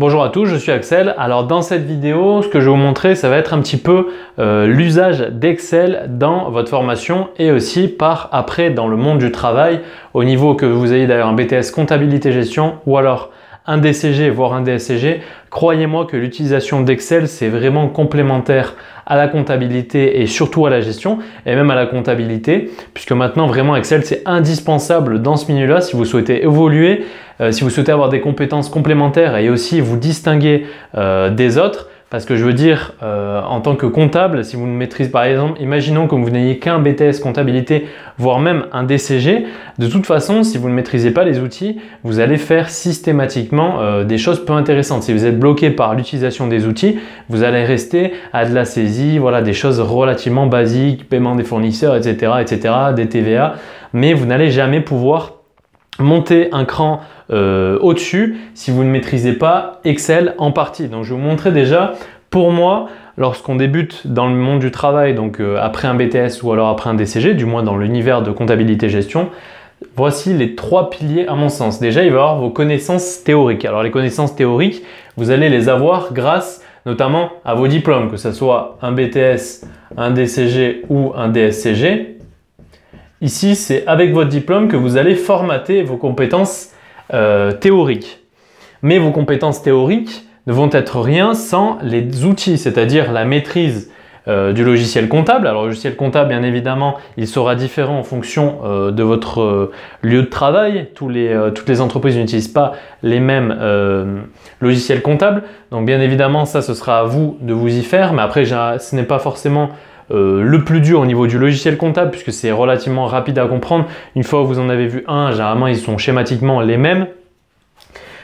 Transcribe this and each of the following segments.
Bonjour à tous, je suis Axel. Alors dans cette vidéo, ce que je vais vous montrer, ça va être un petit peu l'usage d'Excel dans votre formation et aussi par après dans le monde du travail, au niveau que vous ayez d'ailleurs un BTS comptabilité gestion ou alors un DCG voire un DSCG. Croyez-moi que l'utilisation d'Excel c'est vraiment complémentaire à la comptabilité et surtout à la gestion et même à la comptabilité, puisque maintenant vraiment Excel c'est indispensable dans ce milieu-là si vous souhaitez évoluer, si vous souhaitez avoir des compétences complémentaires et aussi vous distinguer des autres. Parce que je veux dire, en tant que comptable, si vous ne maîtrisez par exemple, imaginons que vous n'ayez qu'un BTS comptabilité, voire même un DCG, de toute façon, si vous ne maîtrisez pas les outils, vous allez faire systématiquement des choses peu intéressantes. Si vous êtes bloqué par l'utilisation des outils, vous allez rester à de la saisie, voilà, des choses relativement basiques, paiement des fournisseurs, etc., des TVA, mais vous n'allez jamais pouvoir monter un cran au-dessus si vous ne maîtrisez pas Excel en partie. Donc je vais vous montrer déjà, pour moi, lorsqu'on débute dans le monde du travail, donc après un BTS ou alors après un DCG, du moins dans l'univers de comptabilité gestion, voici les trois piliers à mon sens. Déjà, il va y avoir vos connaissances théoriques. Alors les connaissances théoriques, vous allez les avoir grâce notamment à vos diplômes, que ce soit un BTS, un DCG ou un DSCG. Ici, c'est avec votre diplôme que vous allez formater vos compétences théoriques. Mais vos compétences théoriques ne vont être rien sans les outils, c'est-à-dire la maîtrise du logiciel comptable. Alors, le logiciel comptable, bien évidemment, il sera différent en fonction de votre lieu de travail. Toutes les entreprises n'utilisent pas les mêmes logiciels comptables. Donc, bien évidemment, ça, ce sera à vous de vous y faire. Mais après, ce n'est pas forcément le plus dur au niveau du logiciel comptable puisque c'est relativement rapide à comprendre. Une fois que vous en avez vu un, généralement ils sont schématiquement les mêmes.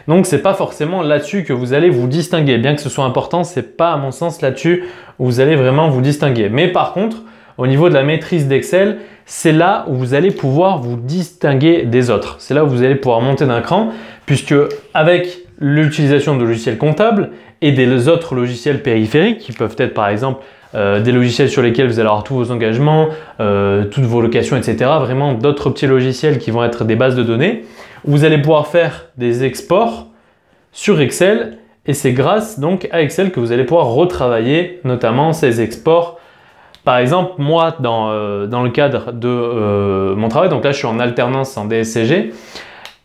Donc c'est pas forcément là-dessus que vous allez vous distinguer. Bien que ce soit important, c'est pas à mon sens là-dessus où vous allez vraiment vous distinguer. Mais par contre, au niveau de la maîtrise d'Excel, c'est là où vous allez pouvoir vous distinguer des autres. C'est là où vous allez pouvoir monter d'un cran puisque avec l'utilisation de logiciels comptables et des autres logiciels périphériques qui peuvent être par exemple des logiciels sur lesquels vous allez avoir tous vos engagements, toutes vos locations, etc. Vraiment d'autres petits logiciels qui vont être des bases de données. Vous allez pouvoir faire des exports sur Excel et c'est grâce donc à Excel que vous allez pouvoir retravailler notamment ces exports. Par exemple, moi dans le cadre de mon travail, donc là je suis en alternance en DSCG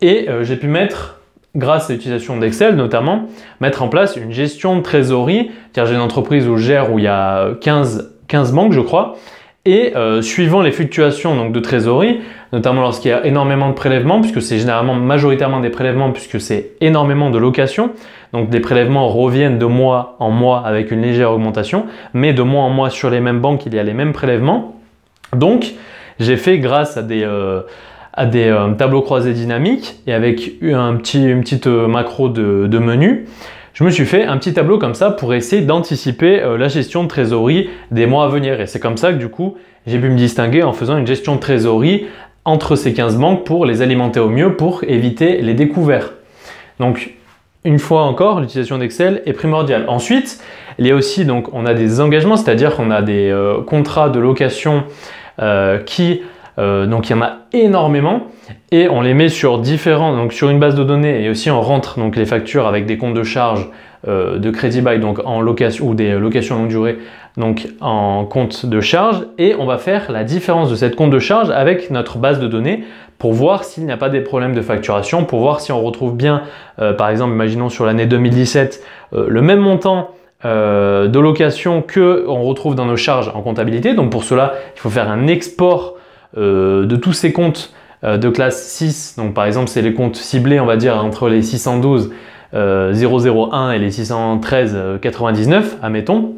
et j'ai pu mettre, grâce à l'utilisation d'Excel notamment, mettre en place une gestion de trésorerie. Car j'ai une entreprise où je gère où il y a 15 banques je crois. Et suivant les fluctuations donc, de trésorerie, notamment lorsqu'il y a énormément de prélèvements, puisque c'est généralement majoritairement des prélèvements, puisque c'est énormément de locations. Donc des prélèvements reviennent de mois en mois avec une légère augmentation, mais de mois en mois sur les mêmes banques, il y a les mêmes prélèvements. Donc j'ai fait grâce à des tableaux croisés dynamiques et avec une petite macro de menu, je me suis fait un petit tableau comme ça pour essayer d'anticiper la gestion de trésorerie des mois à venir. Et c'est comme ça que du coup, j'ai pu me distinguer en faisant une gestion de trésorerie entre ces 15 banques pour les alimenter au mieux pour éviter les découverts. Donc, une fois encore, l'utilisation d'Excel est primordiale. Ensuite, il y a aussi, donc, on a des engagements, c'est-à-dire qu'on a des contrats de location donc il y en a énormément et on les met sur donc sur une base de données et aussi on rentre donc les factures avec des comptes de charge de crédit bail donc en location ou des locations longue durée donc en compte de charge et on va faire la différence de cette compte de charge avec notre base de données pour voir s'il n'y a pas des problèmes de facturation, pour voir si on retrouve bien par exemple imaginons sur l'année 2017 le même montant de location que on retrouve dans nos charges en comptabilité. Donc pour cela il faut faire un export de tous ces comptes de classe 6, donc par exemple c'est les comptes ciblés on va dire entre les 612 001 et les 613 99 admettons,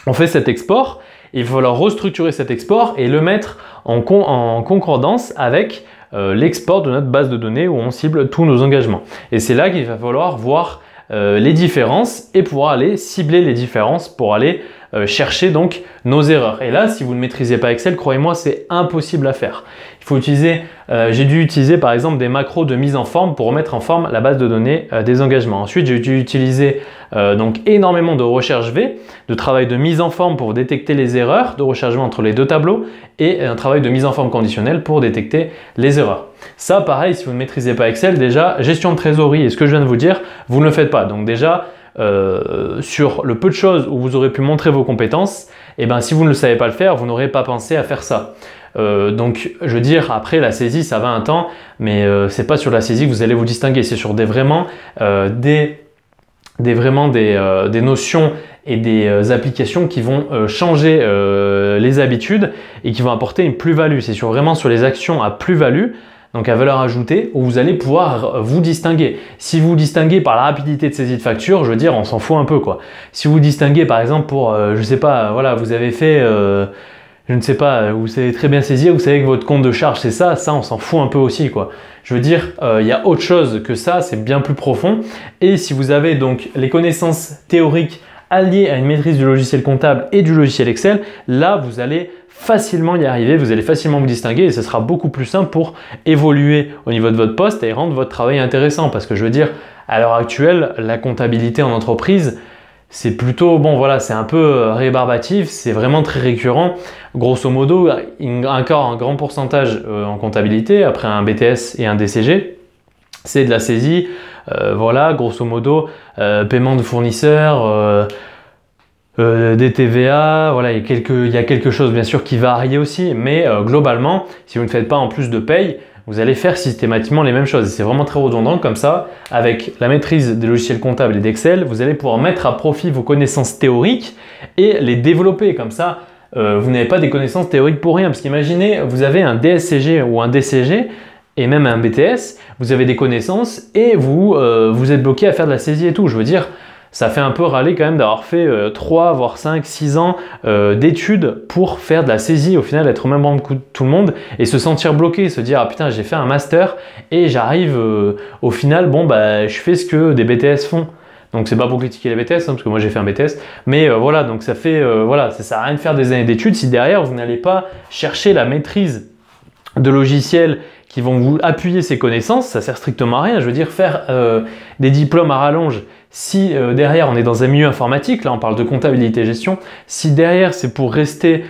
on fait cet export, il va falloir restructurer cet export et le mettre en concordance avec l'export de notre base de données où on cible tous nos engagements et c'est là qu'il va falloir voir les différences et pouvoir aller cibler les différences pour aller chercher donc nos erreurs. Et là, si vous ne maîtrisez pas Excel, croyez-moi, c'est impossible à faire. Il faut utiliser, j'ai dû utiliser par exemple des macros de mise en forme pour remettre en forme la base de données des engagements. Ensuite, j'ai dû utiliser donc énormément de recherche V, de travail de mise en forme pour détecter les erreurs, de rechargement entre les deux tableaux et un travail de mise en forme conditionnelle pour détecter les erreurs. Ça, pareil, si vous ne maîtrisez pas Excel, déjà, gestion de trésorerie et ce que je viens de vous dire, vous ne le faites pas. Donc déjà, sur le peu de choses où vous aurez pu montrer vos compétences, et ben, si vous ne le savez pas le faire, vous n'aurez pas pensé à faire ça. Donc, je veux dire, après la saisie, ça va un temps, mais c'est pas sur la saisie que vous allez vous distinguer, c'est sur des notions et des applications qui vont changer les habitudes et qui vont apporter une plus-value. C'est vraiment sur les actions à plus-value, donc à valeur ajoutée, où vous allez pouvoir vous distinguer. Si vous vous distinguez par la rapidité de saisie de facture, je veux dire, on s'en fout un peu quoi. Si vous vous distinguez par exemple pour, je sais pas, voilà, vous avez fait, je ne sais pas, vous savez très bien saisir, vous savez que votre compte de charge c'est ça, on s'en fout un peu aussi quoi. Je veux dire, il y a autre chose que ça, c'est bien plus profond. Et si vous avez donc les connaissances théoriques alliées à une maîtrise du logiciel comptable et du logiciel Excel, là vous allez facilement y arriver, vous allez facilement vous distinguer et ce sera beaucoup plus simple pour évoluer au niveau de votre poste et rendre votre travail intéressant. Parce que je veux dire, à l'heure actuelle, la comptabilité en entreprise, c'est plutôt, bon voilà, c'est un peu rébarbatif, c'est vraiment très récurrent. Grosso modo, encore un grand pourcentage en comptabilité, après un BTS et un DCG, c'est de la saisie, voilà, grosso modo, paiement de fournisseurs, des TVA, voilà, il y a quelque chose bien sûr qui varie aussi, mais globalement, si vous ne faites pas en plus de paye, vous allez faire systématiquement les mêmes choses. C'est vraiment très redondant comme ça. Avec la maîtrise des logiciels comptables et d'Excel, vous allez pouvoir mettre à profit vos connaissances théoriques et les développer. Comme ça, vous n'avez pas des connaissances théoriques pour rien. Parce qu'imaginez, vous avez un DSCG ou un DCG et même un BTS, vous avez des connaissances et vous êtes bloqué à faire de la saisie et tout. Je veux dire, ça fait un peu râler quand même d'avoir fait 3, voire 5, 6 ans d'études pour faire de la saisie, au final être au même rang que tout le monde et se sentir bloqué, se dire ah putain j'ai fait un master et j'arrive au final, bon bah je fais ce que des BTS font. Donc c'est pas pour critiquer les BTS, hein, parce que moi j'ai fait un BTS, mais voilà, donc ça fait, voilà, ça sert à rien de faire des années d'études si derrière vous n'allez pas chercher la maîtrise de logiciels qui vont vous appuyer ces connaissances, ça sert strictement à rien. Je veux dire, faire des diplômes à rallonge, si derrière on est dans un milieu informatique, là on parle de comptabilité et gestion, si derrière c'est pour rester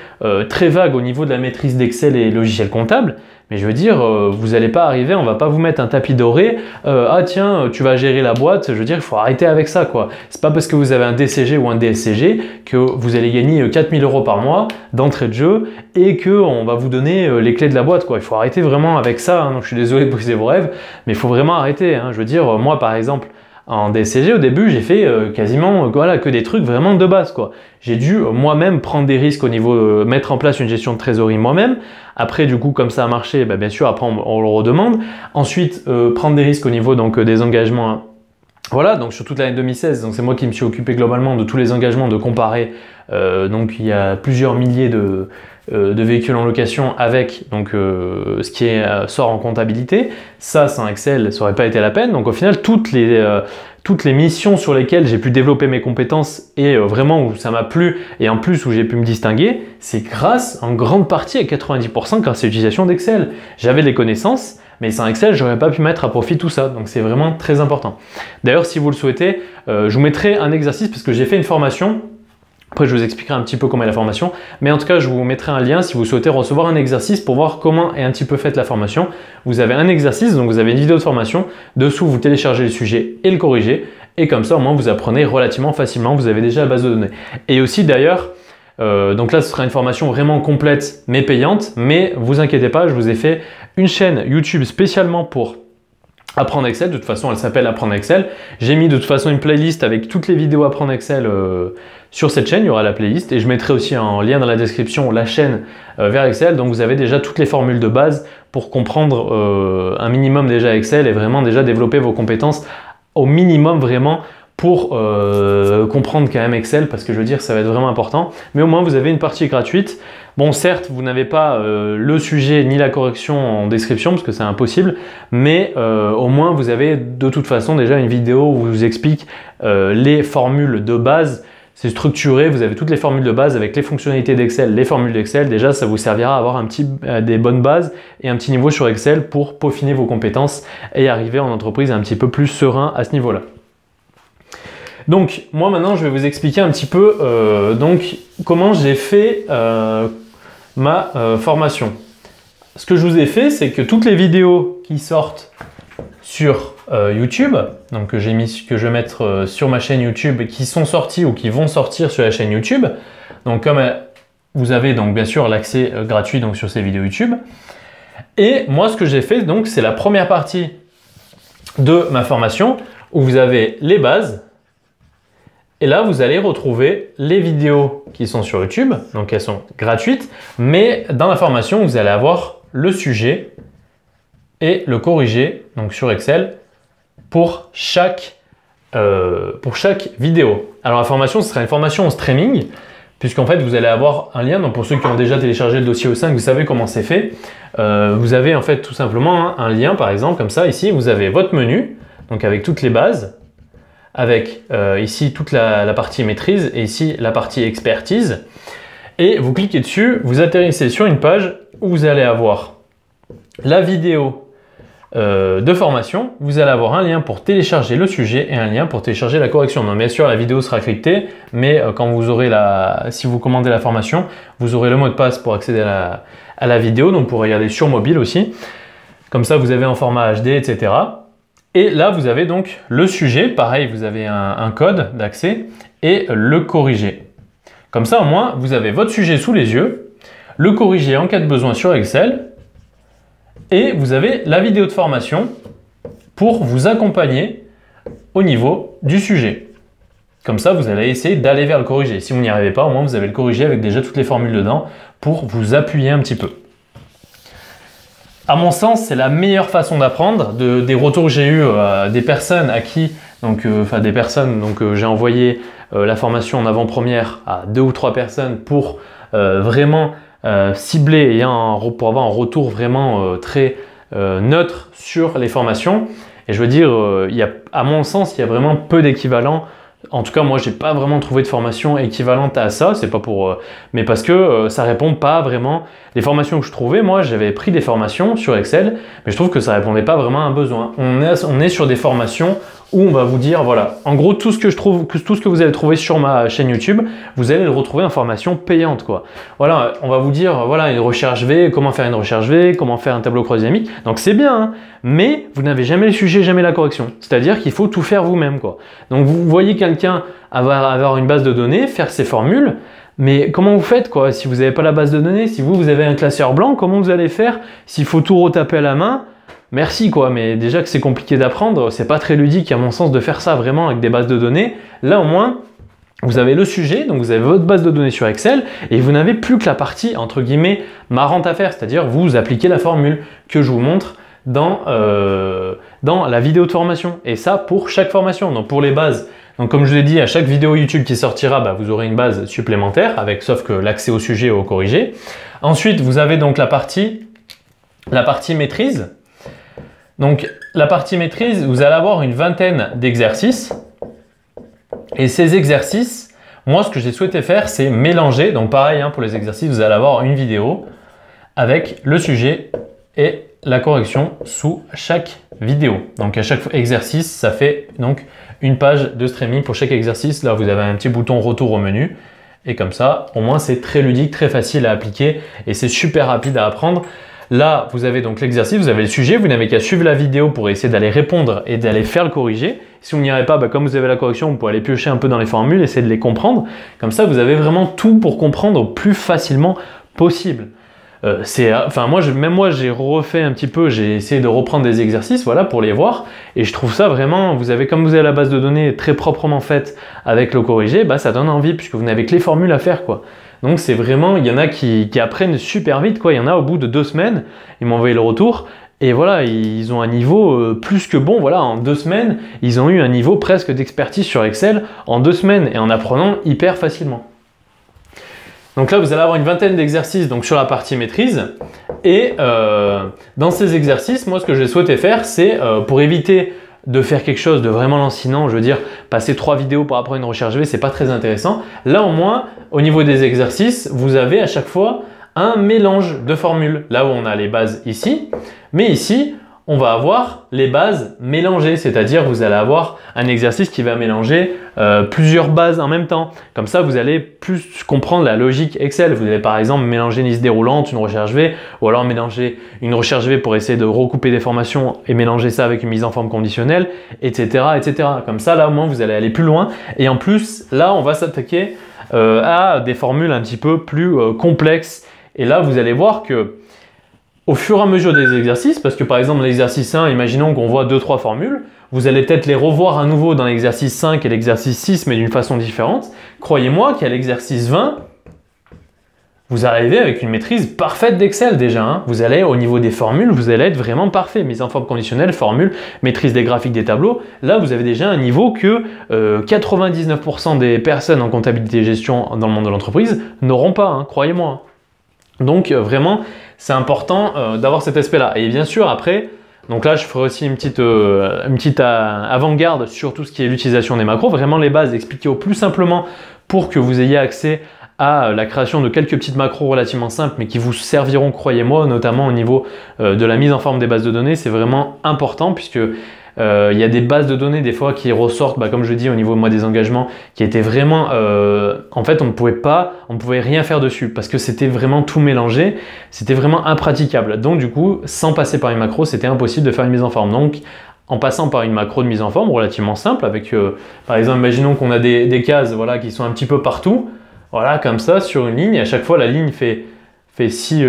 très vague au niveau de la maîtrise d'Excel et logiciels comptables, mais je veux dire, vous n'allez pas arriver, on va pas vous mettre un tapis doré, ah tiens, tu vas gérer la boîte, je veux dire, il faut arrêter avec ça quoi. C'est pas parce que vous avez un DCG ou un DSCG que vous allez gagner 4000 € par mois d'entrée de jeu et qu'on va vous donner les clés de la boîte quoi. Il faut arrêter vraiment avec ça, hein. Donc, je suis désolé de briser vos rêves, mais il faut vraiment arrêter, hein. Je veux dire, moi par exemple, en DSCG, au début, j'ai fait quasiment voilà, que des trucs vraiment de base, quoi. J'ai dû moi-même prendre des risques au niveau mettre en place une gestion de trésorerie moi-même. Après, du coup, comme ça a marché, bah, bien sûr, après on le redemande. Ensuite, prendre des risques au niveau donc, des engagements. Hein. Voilà, donc sur toute l'année 2016, donc c'est moi qui me suis occupé globalement de tous les engagements, de comparer. Donc il y a plusieurs milliers de véhicules en location avec donc, ce qui sort en comptabilité. Ça, sans Excel, ça n'aurait pas été la peine. Donc au final, toutes les missions sur lesquelles j'ai pu développer mes compétences et vraiment où ça m'a plu et en plus où j'ai pu me distinguer, c'est grâce, en grande partie à 90% grâce à l'utilisation d'Excel. J'avais les connaissances, mais sans Excel, j'aurais pas pu mettre à profit tout ça. Donc c'est vraiment très important. D'ailleurs, si vous le souhaitez, je vous mettrai un exercice parce que j'ai fait une formation. Après, je vous expliquerai un petit peu comment est la formation. Mais en tout cas, je vous mettrai un lien si vous souhaitez recevoir un exercice pour voir comment est un petit peu faite la formation. Vous avez un exercice, donc vous avez une vidéo de formation. Dessous, vous téléchargez le sujet et le corrigez. Et comme ça, au moins, vous apprenez relativement facilement. Vous avez déjà la base de données. Et aussi, d'ailleurs, donc là, ce sera une formation vraiment complète, mais payante. Mais vous inquiétez pas, je vous ai fait une chaîne YouTube spécialement pour Apprendre Excel. De toute façon, elle s'appelle Apprendre Excel. J'ai mis de toute façon une playlist avec toutes les vidéos Apprendre Excel sur cette chaîne. Il y aura la playlist et je mettrai aussi en lien dans la description la chaîne vers Excel. Donc vous avez déjà toutes les formules de base pour comprendre un minimum déjà Excel et vraiment déjà développer vos compétences au minimum vraiment pour comprendre quand même Excel parce que je veux dire ça va être vraiment important. Mais au moins vous avez une partie gratuite. Bon, certes, vous n'avez pas le sujet ni la correction en description parce que c'est impossible, mais au moins vous avez de toute façon déjà une vidéo où je vous explique les formules de base. C'est structuré, vous avez toutes les formules de base avec les fonctionnalités d'Excel, les formules d'Excel. Déjà, ça vous servira à avoir des bonnes bases et un petit niveau sur Excel pour peaufiner vos compétences et arriver en entreprise un petit peu plus serein à ce niveau-là. Donc, moi maintenant, je vais vous expliquer un petit peu donc, comment j'ai fait ma formation. ce que je vous ai fait, c'est que toutes les vidéos qui sortent sur YouTube, donc que je vais mettre sur ma chaîne YouTube, qui sont sorties ou qui vont sortir sur la chaîne YouTube, donc comme vous avez donc bien sûr l'accès gratuit donc sur ces vidéos YouTube. Et moi, ce que j'ai fait, donc c'est la première partie de ma formation où vous avez les bases. Et là, vous allez retrouver les vidéos qui sont sur YouTube, donc elles sont gratuites, mais dans la formation, vous allez avoir le sujet et le corrigé, donc sur Excel, pour chaque vidéo. Alors la formation, ce sera une formation en streaming, puisqu'en fait, vous allez avoir un lien. Donc pour ceux qui ont déjà téléchargé le dossier O5, vous savez comment c'est fait. Vous avez en fait tout simplement un lien, par exemple, comme ça. Ici, vous avez votre menu, donc avec toutes les bases, avec ici toute la partie maîtrise et ici la partie expertise. Et vous cliquez dessus, vous atterrissez sur une page où vous allez avoir la vidéo de formation. Vous allez avoir un lien pour télécharger le sujet et un lien pour télécharger la correction. Donc bien sûr, la vidéo sera cryptée, mais quand vous aurez si vous commandez la formation, vous aurez le mot de passe pour accéder à la vidéo, donc pour regarder sur mobile aussi. Comme ça, vous avez en format HD, etc. Et là, vous avez donc le sujet. Pareil, vous avez un code d'accès et le corrigé. Comme ça, au moins, vous avez votre sujet sous les yeux, le corrigé en cas de besoin sur Excel, et vous avez la vidéo de formation pour vous accompagner au niveau du sujet. Comme ça, vous allez essayer d'aller vers le corrigé. Si vous n'y arrivez pas, au moins, vous avez le corrigé avec déjà toutes les formules dedans pour vous appuyer un petit peu. À mon sens, c'est la meilleure façon d'apprendre. Des retours que j'ai eu des personnes à qui, j'ai envoyé la formation en avant-première à 2 ou 3 personnes pour vraiment cibler et pour avoir un retour vraiment très neutre sur les formations. Et je veux dire, à mon sens, il y a vraiment peu d'équivalents. En tout cas, moi, j'ai pas vraiment trouvé de formation équivalente à ça. C'est pas pour, mais parce que ça répond pas vraiment. Les formations que je trouvais, moi, j'avais pris des formations sur Excel, mais je trouve que ça répondait pas vraiment à un besoin. On est sur des formations où on va vous dire, voilà, en gros, tout ce que vous allez trouver sur ma chaîne YouTube, vous allez le retrouver en formation payante, quoi. Voilà, on va vous dire, voilà, une recherche V, comment faire une recherche V, comment faire un tableau croisé dynamique. Donc c'est bien, hein, mais vous n'avez jamais le sujet, jamais la correction. C'est-à-dire qu'il faut tout faire vous-même, quoi. Donc vous voyez quelqu'un avoir une base de données, faire ses formules, mais comment vous faites, quoi, si vous n'avez pas la base de données, si vous avez un classeur blanc, comment vous allez faire s'il faut tout retaper à la main? Merci, quoi, mais déjà que c'est compliqué d'apprendre, c'est pas très ludique à mon sens de faire ça vraiment avec des bases de données. Là au moins, vous avez le sujet, donc vous avez votre base de données sur Excel et vous n'avez plus que la partie entre guillemets marrante à faire, c'est-à-dire vous appliquez la formule que je vous montre dans la vidéo de formation, et ça pour chaque formation. Donc pour les bases, donc comme je vous ai dit, à chaque vidéo YouTube qui sortira, vous aurez une base supplémentaire avec sauf que l'accès au sujet et au corrigé. Ensuite, vous avez donc la partie maîtrise. Donc la partie maîtrise, vous allez avoir une vingtaine d'exercices. Et ces exercices, moi ce que j'ai souhaité faire, c'est mélanger. Donc pareil, hein, pour les exercices, vous allez avoir une vidéo avec le sujet et la correction sous chaque vidéo. Donc à chaque exercice, ça fait donc une page de streaming pour chaque exercice. Là, vous avez un petit bouton retour au menu. Et comme ça, au moins c'est très ludique, très facile à appliquer et c'est super rapide à apprendre. Là, vous avez donc l'exercice, vous avez le sujet, vous n'avez qu'à suivre la vidéo pour essayer d'aller répondre et d'aller faire le corriger. Si vous n'y arrivez pas, comme vous avez la correction, vous pouvez aller piocher un peu dans les formules, essayer de les comprendre. Comme ça, vous avez vraiment tout pour comprendre le plus facilement possible. Même moi, j'ai refait un petit peu, j'ai essayé de reprendre des exercices, voilà, pour les voir. Et je trouve ça vraiment, comme vous avez la base de données très proprement faite avec le corrigé, ça donne envie puisque vous n'avez que les formules à faire, quoi. Donc c'est vraiment, il y en a qui apprennent super vite, quoi. Il y en a au bout de 2 semaines, ils m'ont envoyé le retour et voilà, ils ont un niveau plus que bon. Voilà, en 2 semaines, ils ont eu un niveau presque d'expertise sur Excel en 2 semaines et en apprenant hyper facilement. Donc là, vous allez avoir une vingtaine d'exercices donc sur la partie maîtrise et dans ces exercices, moi ce que j'ai souhaité faire, c'est pour éviter de faire quelque chose de vraiment lancinant, je veux dire, passer 3 vidéos pour apprendre une recherche V, c'est pas très intéressant. Là, au moins, au niveau des exercices, vous avez à chaque fois un mélange de formules. Là où on a les bases ici, mais ici, on va avoir les bases mélangées, c'est-à-dire vous allez avoir un exercice qui va mélanger plusieurs bases en même temps. Comme ça, vous allez plus comprendre la logique Excel. Vous allez par exemple mélanger une liste déroulante, une recherche V, ou alors mélanger une recherche V pour essayer de recouper des formations et mélanger ça avec une mise en forme conditionnelle, etc., etc. Comme ça, là au moins, vous allez aller plus loin. Et en plus, là, on va s'attaquer à des formules un petit peu plus complexes. Et là, vous allez voir que au fur et à mesure des exercices, parce que par exemple l'exercice 1, imaginons qu'on voit 2-3 formules, vous allez peut-être les revoir à nouveau dans l'exercice 5 et l'exercice 6, mais d'une façon différente. Croyez-moi qu'à l'exercice 20, vous arrivez avec une maîtrise parfaite d'Excel déjà. Hein. Vous allez, au niveau des formules, vous allez être vraiment parfait. Mise en forme conditionnelle, formule, maîtrise des graphiques, des tableaux. Là, vous avez déjà un niveau que 99% des personnes en comptabilité et gestion dans le monde de l'entreprise n'auront pas, hein, croyez-moi. Donc vraiment, c'est important d'avoir cet aspect-là. Et bien sûr, après, donc là, je ferai aussi une petite avant-garde sur tout ce qui est l'utilisation des macros. Vraiment les bases expliquées au plus simplement pour que vous ayez accès à la création de quelques petites macros relativement simples, mais qui vous serviront, croyez-moi, notamment au niveau de la mise en forme des bases de données. C'est vraiment important puisque il y a des bases de données des fois qui ressortent, comme je dis au niveau des engagements, qui étaient vraiment, en fait on ne pouvait rien faire dessus parce que c'était vraiment tout mélangé, c'était vraiment impraticable. Donc du coup, sans passer par une macro, c'était impossible de faire une mise en forme. Donc en passant par une macro de mise en forme relativement simple, avec par exemple, imaginons qu'on a des cases voilà, qui sont un petit peu partout, voilà, comme ça sur une ligne, et à chaque fois la ligne fait 6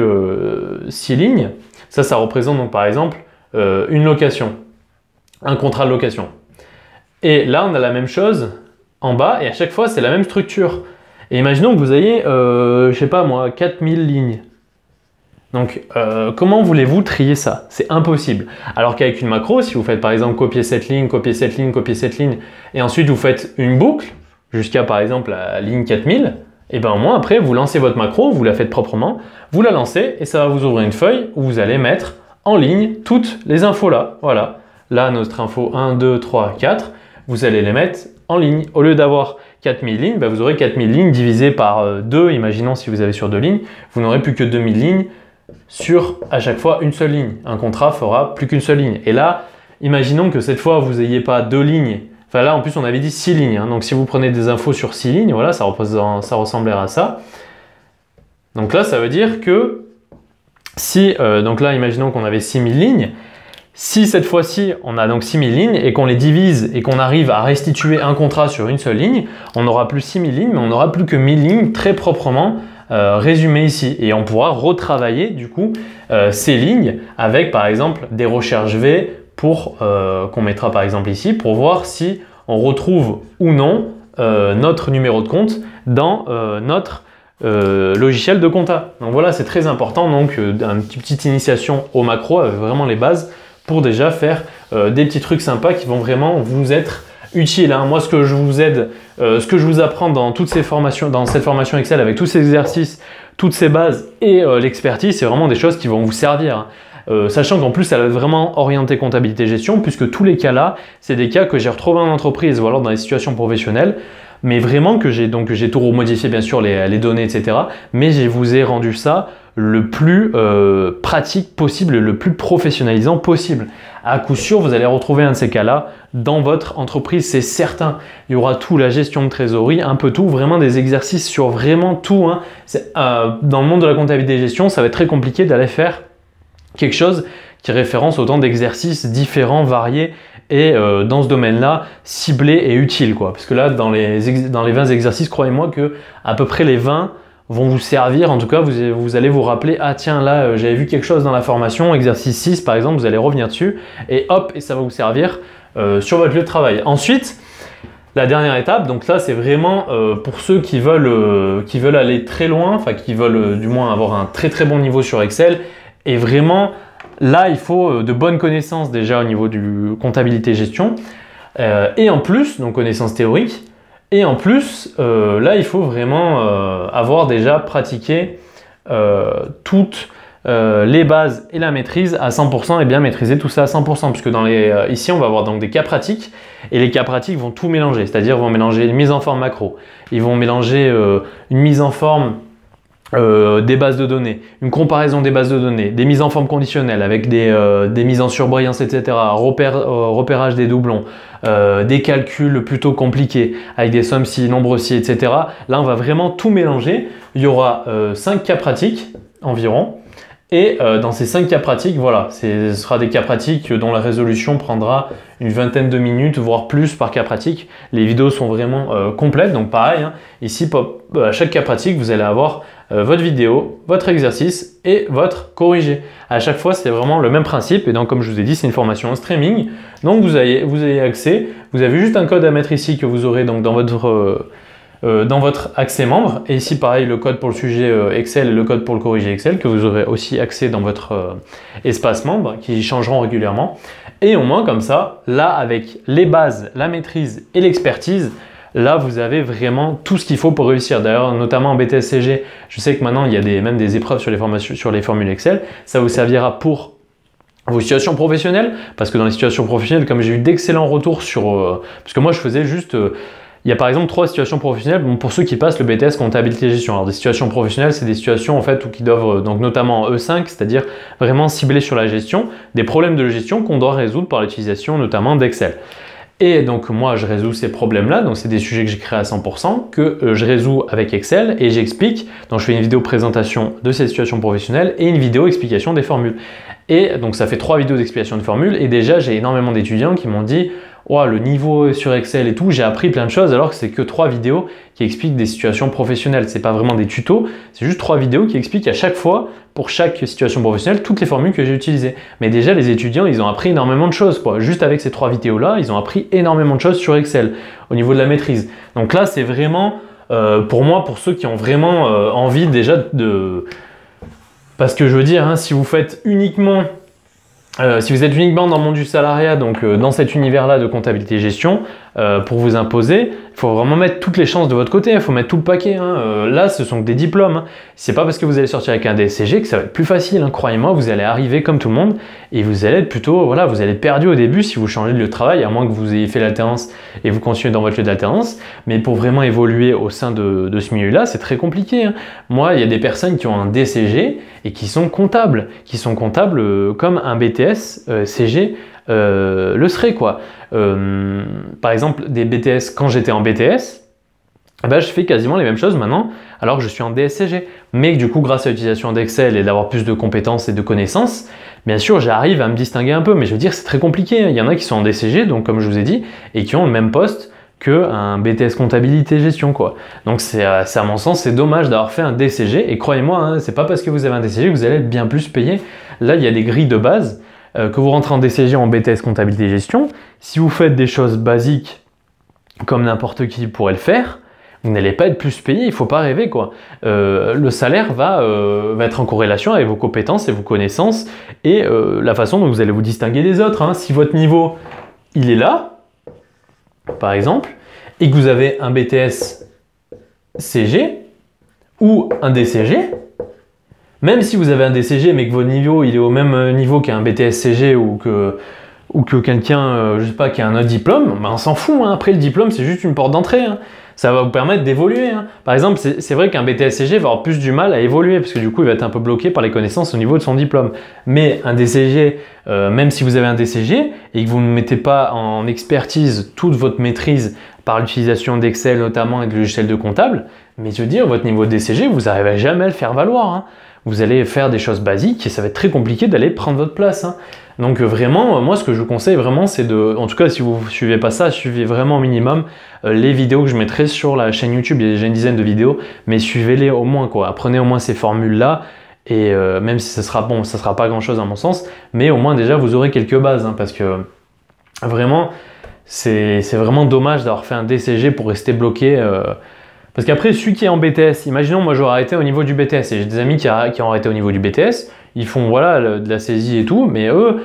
lignes. Ça représente donc par exemple une location. Un contrat de location. Et là, on a la même chose en bas et à chaque fois, c'est la même structure. Et imaginons que vous ayez, je sais pas moi, 4000 lignes. Donc, comment voulez-vous trier ça? C'est impossible. Alors qu'avec une macro, si vous faites par exemple copier cette ligne, copier cette ligne, copier cette ligne, et ensuite vous faites une boucle jusqu'à par exemple la ligne 4000, et bien au moins après, vous lancez votre macro, vous la faites proprement, vous la lancez et ça va vous ouvrir une feuille où vous allez mettre en ligne toutes les infos là. Voilà. Là, notre info 1, 2, 3, 4, vous allez les mettre en ligne. Au lieu d'avoir 4000 lignes, vous aurez 4000 lignes divisées par 2, imaginons si vous avez sur 2 lignes, vous n'aurez plus que 2000 lignes sur à chaque fois une seule ligne. Un contrat fera plus qu'une seule ligne. Et là, imaginons que cette fois, vous n'ayez pas 2 lignes. Enfin là, en plus, on avait dit 6 lignes. Hein. Donc si vous prenez des infos sur 6 lignes, voilà, ça ressemblerait à ça. Donc là, ça veut dire que si, donc là, imaginons qu'on avait 6000 lignes, si cette fois-ci, on a donc 6000 lignes et qu'on les divise et qu'on arrive à restituer un contrat sur une seule ligne, on n'aura plus 6000 lignes, mais on n'aura plus que 1000 lignes très proprement résumées ici. Et on pourra retravailler du coup ces lignes avec par exemple des recherches V pour qu'on mettra par exemple ici pour voir si on retrouve ou non notre numéro de compte dans notre logiciel de compta. Donc voilà, c'est très important. Donc une petite initiation au macro avec vraiment les bases pour déjà faire des petits trucs sympas qui vont vraiment vous être utiles. Hein. Moi, ce que je vous aide, ce que je vous apprends dans toutes ces formations, dans cette formation Excel avec tous ces exercices, toutes ces bases et l'expertise, c'est vraiment des choses qui vont vous servir. Hein. Sachant qu'en plus, elle est vraiment orientée comptabilité gestion, puisque tous les cas là, c'est des cas que j'ai retrouvés en entreprise ou alors dans les situations professionnelles, mais vraiment que j'ai tout remodifié bien sûr les données, etc. Mais je vous ai rendu ça le plus pratique possible, le plus professionnalisant possible. À coup sûr, vous allez retrouver un de ces cas-là dans votre entreprise, c'est certain. Il y aura tout, la gestion de trésorerie, un peu tout, vraiment des exercices sur vraiment tout. Hein. Dans le monde de la comptabilité et gestion, ça va être très compliqué d'aller faire quelque chose qui référence autant d'exercices différents, variés et dans ce domaine-là, ciblé et utile, quoi. Parce que là, dans les 20 exercices, croyez-moi que à peu près les 20 vont vous servir. En tout cas, vous allez vous rappeler, ah tiens, là, j'avais vu quelque chose dans la formation, exercice 6 par exemple, vous allez revenir dessus et hop, et ça va vous servir sur votre lieu de travail. Ensuite, la dernière étape, donc là, c'est vraiment pour ceux qui veulent aller très loin, enfin qui veulent du moins avoir un très très bon niveau sur Excel. Et vraiment, là, il faut de bonnes connaissances déjà au niveau du comptabilité gestion. Et en plus, donc connaissances théoriques. Et en plus, là, il faut vraiment avoir déjà pratiqué toutes les bases et la maîtrise à 100% et bien maîtriser tout ça à 100%. Puisque ici, on va avoir donc des cas pratiques. Et les cas pratiques vont tout mélanger. C'est-à-dire vont mélanger une mise en forme macro. Ils vont mélanger une mise en forme des bases de données, une comparaison des bases de données, des mises en forme conditionnelle avec des mises en surbrillance, etc., repérage des doublons, des calculs plutôt compliqués avec des sommes si, nombres si, etc. Là, on va vraiment tout mélanger. Il y aura 5 cas pratiques environ. Et dans ces 5 cas pratiques, voilà, ce sera des cas pratiques dont la résolution prendra une vingtaine de minutes, voire plus par cas pratique. Les vidéos sont vraiment complètes, donc pareil, hein, ici, à chaque cas pratique, vous allez avoir votre vidéo, votre exercice et votre corrigé. À chaque fois, c'est vraiment le même principe. Et donc, comme je vous ai dit, c'est une formation en streaming. Donc, vous avez accès. Vous avez juste un code à mettre ici que vous aurez donc dans votre accès membre. Et ici, pareil, le code pour le sujet Excel et le code pour le corrigé Excel que vous aurez aussi accès dans votre espace membre qui changeront régulièrement. Et au moins, comme ça, là, avec les bases, la maîtrise et l'expertise, là, vous avez vraiment tout ce qu'il faut pour réussir. D'ailleurs, notamment en BTS-CG, je sais que maintenant, il y a même des épreuves sur les formules Excel. Ça vous servira pour vos situations professionnelles, parce que dans les situations professionnelles, comme j'ai eu d'excellents retours sur... parce que moi, je faisais juste... il y a par exemple 3 situations professionnelles pour ceux qui passent le BTS comptabilité gestion. Alors des situations professionnelles, c'est des situations en fait qui doivent, donc notamment en E5, c'est-à-dire vraiment cibler sur la gestion, des problèmes de gestion qu'on doit résoudre par l'utilisation notamment d'Excel. Et donc moi je résous ces problèmes-là, donc c'est des sujets que j'ai créés à 100%, que je résous avec Excel et j'explique. Donc je fais une vidéo présentation de ces situations professionnelles et une vidéo explication des formules. Et donc ça fait 3 vidéos d'explication de formules et déjà j'ai énormément d'étudiants qui m'ont dit oh, le niveau sur Excel et tout, j'ai appris plein de choses alors que c'est que 3 vidéos qui expliquent des situations professionnelles. C'est pas vraiment des tutos, c'est juste 3 vidéos qui expliquent à chaque fois, pour chaque situation professionnelle, toutes les formules que j'ai utilisées. Mais déjà, les étudiants, ils ont appris énormément de choses, quoi. Juste avec ces 3 vidéos-là, ils ont appris énormément de choses sur Excel, au niveau de la maîtrise. Donc là, c'est vraiment, pour moi, pour ceux qui ont vraiment envie déjà de... Parce que je veux dire, hein, si vous faites uniquement... si vous êtes uniquement dans le monde du salariat, donc dans cet univers-là de comptabilité et gestion, pour vous imposer, il faut vraiment mettre toutes les chances de votre côté, il faut mettre tout le paquet. Hein. Là, ce sont que des diplômes. Hein. C'est pas parce que vous allez sortir avec un DSCG que ça va être plus facile. Hein. Croyez-moi, vous allez arriver comme tout le monde et vous allez être plutôt, voilà, vous allez être perdu au début si vous changez de lieu de travail, à moins que vous ayez fait l'alternance et vous continuez dans votre lieu d'alternance. Mais pour vraiment évoluer au sein de ce milieu-là, c'est très compliqué. Hein. Moi, il y a des personnes qui ont un DCG et qui sont comptables comme un BTS CG le serait, quoi. Par exemple, des BTS, quand j'étais en BTS, je fais quasiment les mêmes choses maintenant alors que je suis en DSCG. Mais du coup, grâce à l'utilisation d'Excel et d'avoir plus de compétences et de connaissances, bien sûr, j'arrive à me distinguer un peu. Mais je veux dire, c'est très compliqué. Il y en a qui sont en DCG, donc comme je vous ai dit, et qui ont le même poste qu'un BTS comptabilité gestion, quoi. Donc c'est à mon sens, c'est dommage d'avoir fait un DCG. Et croyez-moi, hein, c'est pas parce que vous avez un DCG que vous allez être bien plus payé. Là, il y a des grilles de base. Que vous rentrez en DCG en BTS comptabilité gestion, si vous faites des choses basiques comme n'importe qui pourrait le faire, vous n'allez pas être plus payé, il ne faut pas rêver, quoi. Le salaire va être en corrélation avec vos compétences et vos connaissances et la façon dont vous allez vous distinguer des autres. Hein. Si votre niveau, il est là, par exemple, et que vous avez un BTS CG ou un DCG, même si vous avez un DCG mais que votre niveau il est au même niveau qu'un BTS CG ou que quelqu'un, je sais pas, qui a un autre diplôme, ben on s'en fout. Hein. Après le diplôme, c'est juste une porte d'entrée. Hein. Ça va vous permettre d'évoluer. Hein. Par exemple, c'est vrai qu'un BTS CG va avoir plus du mal à évoluer parce que du coup, il va être un peu bloqué par les connaissances au niveau de son diplôme. Mais un DCG, même si vous avez un DCG et que vous ne mettez pas en expertise toute votre maîtrise par l'utilisation d'Excel notamment et de logiciels de comptable, mais je veux dire, votre niveau de DCG, vous n'arrivez jamais à le faire valoir. Hein. Vous allez faire des choses basiques et ça va être très compliqué d'aller prendre votre place. Hein. Donc vraiment, moi ce que je vous conseille vraiment, c'est de, en tout cas si vous ne suivez pas ça, suivez vraiment au minimum les vidéos que je mettrai sur la chaîne YouTube. Il y a déjà une dizaine de vidéos, mais suivez-les au moins, quoi. Apprenez au moins ces formules-là et même si ça sera bon, ça sera pas grand-chose à mon sens, mais au moins déjà vous aurez quelques bases, hein, parce que vraiment, c'est vraiment dommage d'avoir fait un DCG pour rester bloqué. Parce qu'après, celui qui est en BTS, imaginons moi j'aurais arrêté au niveau du BTS et j'ai des amis qui ont arrêté au niveau du BTS, ils font voilà de la saisie et tout, mais eux,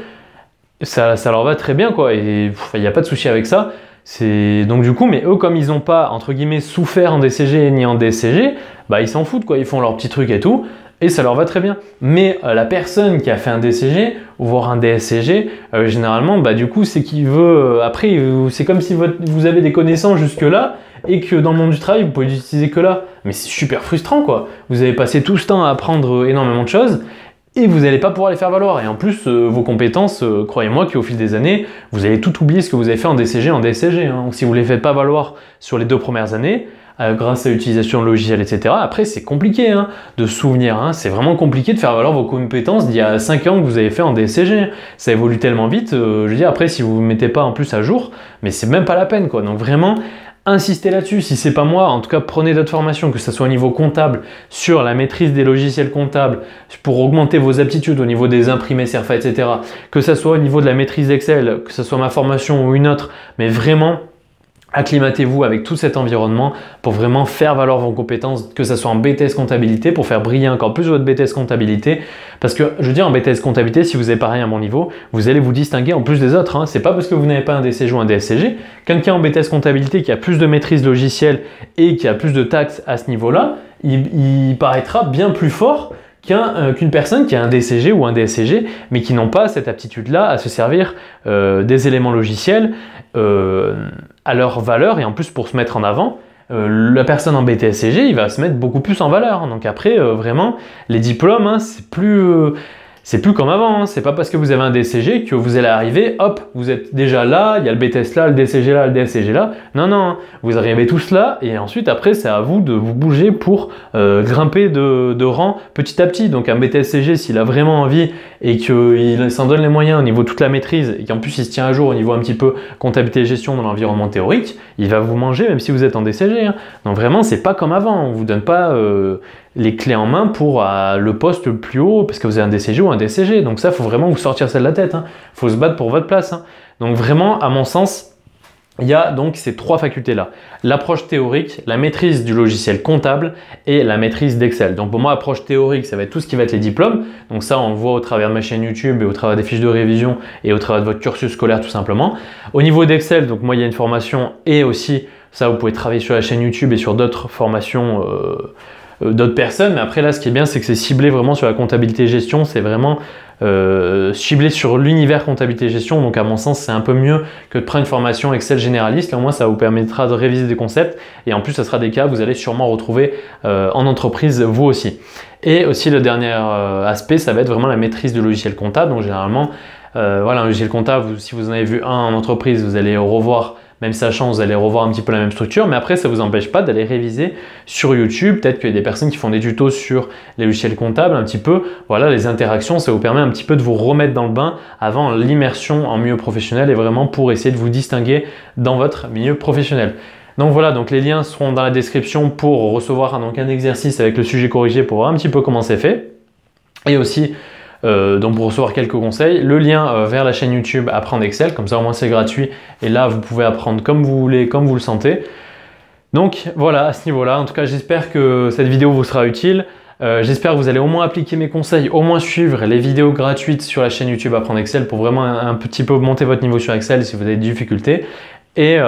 ça leur va très bien, quoi, et il n'y a pas de souci avec ça. Donc du coup, mais eux comme ils n'ont pas entre guillemets souffert en DCG ni en DCG, bah ils s'en foutent, quoi, ils font leur petit truc et tout, et ça leur va très bien. Mais la personne qui a fait un DCG, voire un DSCG, généralement, bah, du coup, c'est qu'il veut, après, c'est comme si vous avez des connaissances jusque-là, et que dans le monde du travail, vous pouvez l'utiliser que là. Mais c'est super frustrant, quoi. Vous avez passé tout ce temps à apprendre énormément de choses, et vous n'allez pas pouvoir les faire valoir. Et en plus, vos compétences, croyez-moi qu'au fil des années, vous allez tout oublier ce que vous avez fait en DCG, en DSCG. Hein. Donc si vous ne les faites pas valoir sur les 2 premières années, grâce à l'utilisation de logiciels, etc., après c'est compliqué hein, de se souvenir. Hein. C'est vraiment compliqué de faire valoir vos compétences d'il y a 5 ans que vous avez fait en DSCG. Ça évolue tellement vite, je veux dire, après si vous ne vous mettez pas en plus à jour, mais c'est même pas la peine, quoi. Donc vraiment, insistez là-dessus, si c'est pas moi, en tout cas prenez d'autres formations, que ce soit au niveau comptable, sur la maîtrise des logiciels comptables, pour augmenter vos aptitudes au niveau des imprimés, CERFA, etc. Que ce soit au niveau de la maîtrise d'Excel, que ce soit ma formation ou une autre, mais vraiment, acclimatez-vous avec tout cet environnement pour vraiment faire valoir vos compétences, que ce soit en BTS comptabilité, pour faire briller encore plus votre BTS comptabilité. Parce que, je veux dire, en BTS comptabilité, si vous n'avez pas rien à mon niveau, vous allez vous distinguer en plus des autres. Hein. C'est pas parce que vous n'avez pas un DCG ou un DSCG. Quelqu'un en BTS comptabilité qui a plus de maîtrise logicielle et qui a plus de taxes à ce niveau-là, il paraîtra bien plus fort qu'une personne qui a un DCG ou un DSCG, mais qui n'ont pas cette aptitude-là à se servir des éléments logiciels à leur valeur, et en plus pour se mettre en avant, la personne en BTSCG, il va se mettre beaucoup plus en valeur. Donc après, vraiment, les diplômes, hein, c'est plus comme avant. Hein. C'est pas parce que vous avez un DCG que vous allez arriver, hop, vous êtes déjà là, il y a le BTS là, le DCG là, le DSCG là. Non, non, hein. Vous arrivez tous là, et ensuite après, c'est à vous de vous bouger pour grimper de rang petit à petit. Donc un BTSCG, s'il a vraiment envie et qu'il s'en donne les moyens au niveau de toute la maîtrise, et qu'en plus il se tient à jour au niveau un petit peu comptabilité et gestion dans l'environnement théorique, il va vous manger même si vous êtes en DCG. Hein. Donc vraiment, c'est pas comme avant. On vous donne pas les clés en main pour le poste le plus haut parce que vous avez un DCG ou un DCG. Donc ça, il faut vraiment vous sortir ça de la tête. Il faut se battre pour votre place. Hein. Donc vraiment, à mon sens, il y a donc ces 3 facultés-là. L'approche théorique, la maîtrise du logiciel comptable et la maîtrise d'Excel. Donc pour moi, approche théorique, ça va être tout ce qui va être les diplômes. Donc ça, on le voit au travers de ma chaîne YouTube et au travers des fiches de révision et au travers de votre cursus scolaire tout simplement. Au niveau d'Excel, donc moi, il y a une formation et aussi, ça, vous pouvez travailler sur la chaîne YouTube et sur d'autres formations d'autres personnes. Mais après là, ce qui est bien, c'est que c'est ciblé vraiment sur la comptabilité et gestion. C'est vraiment ciblé sur l'univers comptabilité et gestion. Donc à mon sens, c'est un peu mieux que de prendre une formation Excel généraliste. Là, au moins, ça vous permettra de réviser des concepts. Et en plus, ça sera des cas que vous allez sûrement retrouver en entreprise vous aussi. Et aussi, le dernier aspect, ça va être vraiment la maîtrise du logiciel comptable. Donc généralement, voilà, un logiciel comptable, si vous en avez vu un en entreprise, vous allez revoir. Même sachant, vous allez revoir un petit peu la même structure, mais après, ça ne vous empêche pas d'aller réviser sur YouTube. Peut-être qu'il y a des personnes qui font des tutos sur les logiciels comptables, un petit peu. Voilà, les interactions, ça vous permet un petit peu de vous remettre dans le bain avant l'immersion en milieu professionnel et vraiment pour essayer de vous distinguer dans votre milieu professionnel. Donc voilà, donc les liens seront dans la description pour recevoir donc un exercice avec le sujet corrigé pour voir un petit peu comment c'est fait. Et aussi, donc pour recevoir quelques conseils, le lien vers la chaîne YouTube Apprendre Excel, comme ça au moins c'est gratuit et là vous pouvez apprendre comme vous voulez, comme vous le sentez. Donc voilà, à ce niveau-là, en tout cas j'espère que cette vidéo vous sera utile. J'espère que vous allez au moins appliquer mes conseils, au moins suivre les vidéos gratuites sur la chaîne YouTube Apprendre Excel pour vraiment un petit peu augmenter votre niveau sur Excel si vous avez des difficultés. Et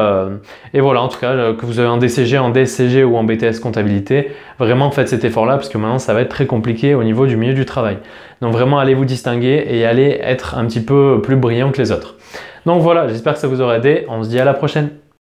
voilà, en tout cas, que vous avez un DCG, en DSCG ou en BTS comptabilité, vraiment faites cet effort-là parce que maintenant ça va être très compliqué au niveau du milieu du travail. Donc vraiment, allez vous distinguer et allez être un petit peu plus brillant que les autres. Donc voilà, j'espère que ça vous aura aidé. On se dit à la prochaine.